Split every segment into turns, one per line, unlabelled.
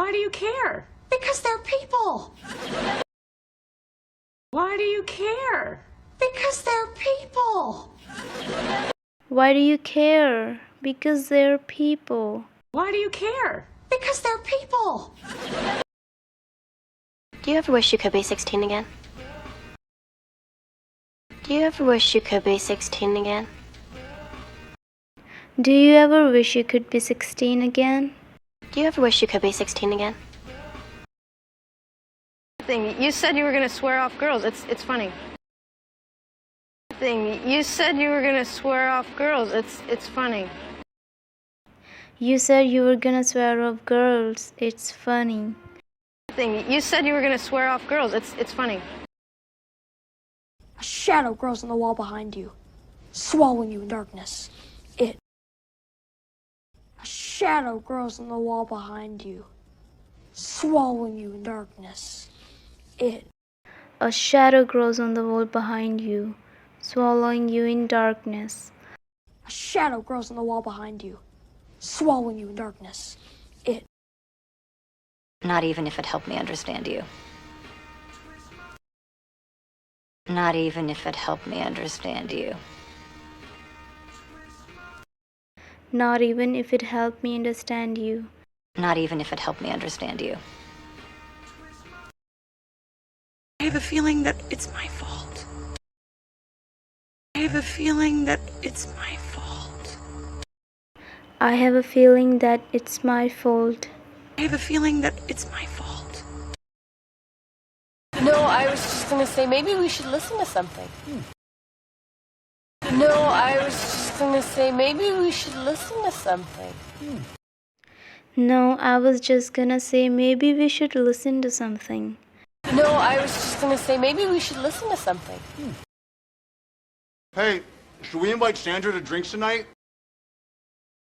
Why do you care?
Because they're people.
Why do you care?
Because they're people.
Why do you care? Because they're people.
Why do you care?
Because they're people.
Do you ever wish you could be 16 again? Do you ever wish you could be 16 again?
Do you ever wish you could be 16 again?
Do you ever wish you could be 16 again?
You said you were going to swear off girls. It's funny. You said you were going to swear off girls. It's funny.
You said you were gonna swear off girls. It's funny.
You said you were going to swear off girls. It's funny.
A shadow grows on the wall behind you, swallowing you in darkness. A shadow grows on the wall behind you, swallowing you in darkness.
A shadow grows on the wall behind you, swallowing you in darkness.
A shadow grows on the wall behind you, swallowing you in darkness.
Not even if it helped me understand you. Not even if it helped me understand you.
Not even if it helped me understand you.
Not even if it helped me understand you.
I have a feeling that it's my fault. I have a feeling that it's my fault.
I have a feeling that it's my fault.
I have a feeling that it's my fault.
No, I was just gonna say maybe we should listen to something. No, I was just gonna say maybe we should listen to something.
No, I was just gonna say maybe we should listen to something.
No, I was just gonna say maybe we should listen to something.
Hey, should we invite Sandra to drinks tonight?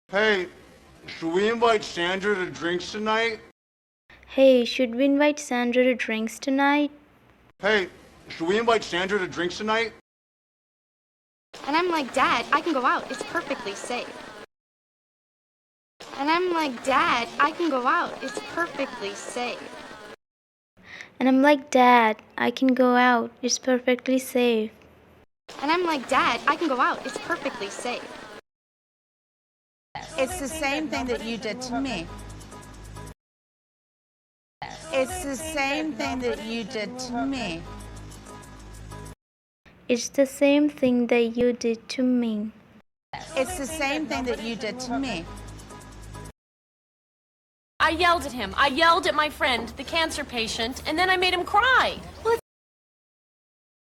Hey, should we invite Sandra to drinks tonight?
Hey, should we invite Sandra to drinks tonight?
Hey, should we invite Sandra to drinks tonight?
And I'm like, Dad, I can go out. It's perfectly safe. And I'm like, Dad, I can go out. It's perfectly safe.
And I'm like, Dad, I can go out. It's perfectly safe.
And I'm like, Dad, I can go out. It's perfectly safe.
It's the same thing that you did to me. It's the same thing that you did to me.
It's the same thing that you did to me.
It's the same thing that you did to me.
I yelled at him. I yelled at my friend, the cancer patient, and then I made him cry.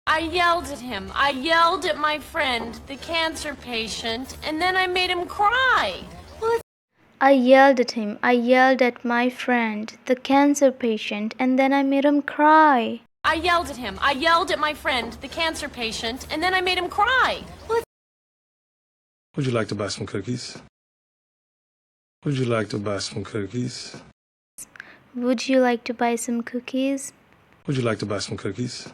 I yelled at him. I yelled at my friend, the cancer patient, and then I made him cry.
I yelled at him. I yelled at my friend, the cancer patient, and then I made him cry.
I yelled at him. I yelled at my friend, the cancer patient, and then I made him cry.
Would you like to buy some cookies? Would you like to buy some cookies?
Would you like to buy some cookies?
Would you like to buy some cookies?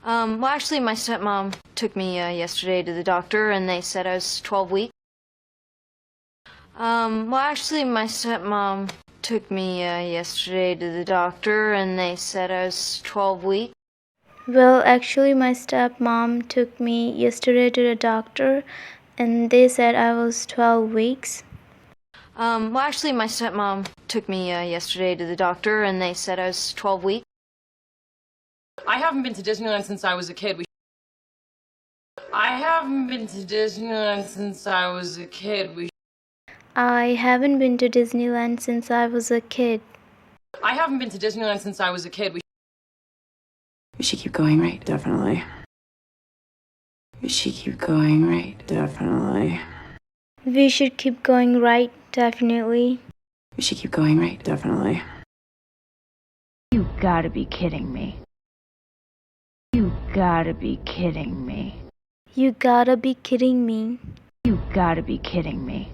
Well, actually, my stepmom took me yesterday to the doctor, and they said I was 12 weeks. Well, actually, my stepmom took me yesterday to the doctor, and they said I was 12 weeks.
Well, actually, my stepmom took me yesterday to the doctor, and they said I was 12 weeks.
Well, actually, my stepmom took me yesterday to the doctor, and they said I was 12 weeks.
I haven't been to Disneyland since I was a kid. I haven't been to Disneyland since I was a kid.
I haven't been to Disneyland since I was a kid.
I haven't been to Disneyland since I was a kid.
We should keep going, right? Definitely. We should keep going, right? Definitely.
We should keep going, right? Definitely.
We should keep going, right? Definitely.
You gotta be kidding me. You gotta be kidding me.
You gotta be kidding me.
You gotta be kidding me.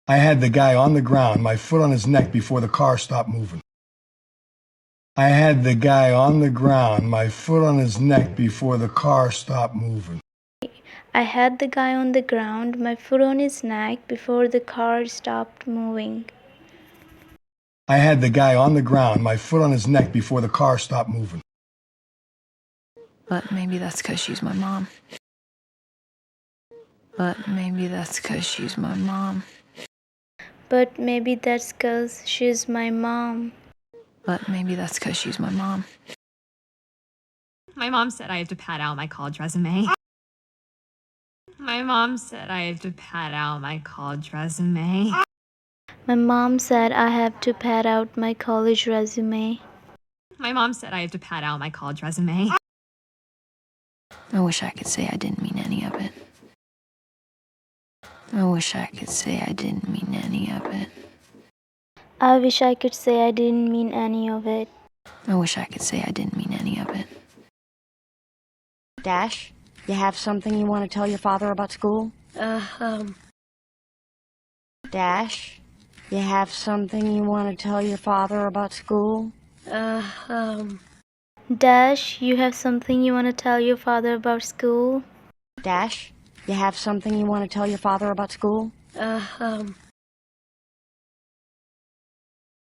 I had the guy on the ground, my foot on his neck before the car stopped moving. I had the guy on the ground, my foot on his neck before the car stopped moving.
I had the guy on the ground, my foot on his neck before the car stopped moving.
I had the guy on the ground, my foot on his neck before the car stopped moving.
But maybe that's because she's my mom. But maybe that's because she's my mom.
But maybe that's 'cause she's my mom.
But maybe that's because she's my mom.
My mom said I have to pad out my college resume. My mom said I have to pad out my college resume.
My mom said I have to pad out my college resume.
My mom said I have to pad out my college resume.
I wish I could say I didn't mean any of it. I wish I could say I didn't mean any of it.
I wish I could say I didn't mean any of it.
I wish I could say I didn't mean any of it.
Dash, you have something you want to tell your father about school? Dash, you have something you want to tell your father about school?
Dash, you have something you want to tell your father about school?
Dash, you have something you want to tell your father about school?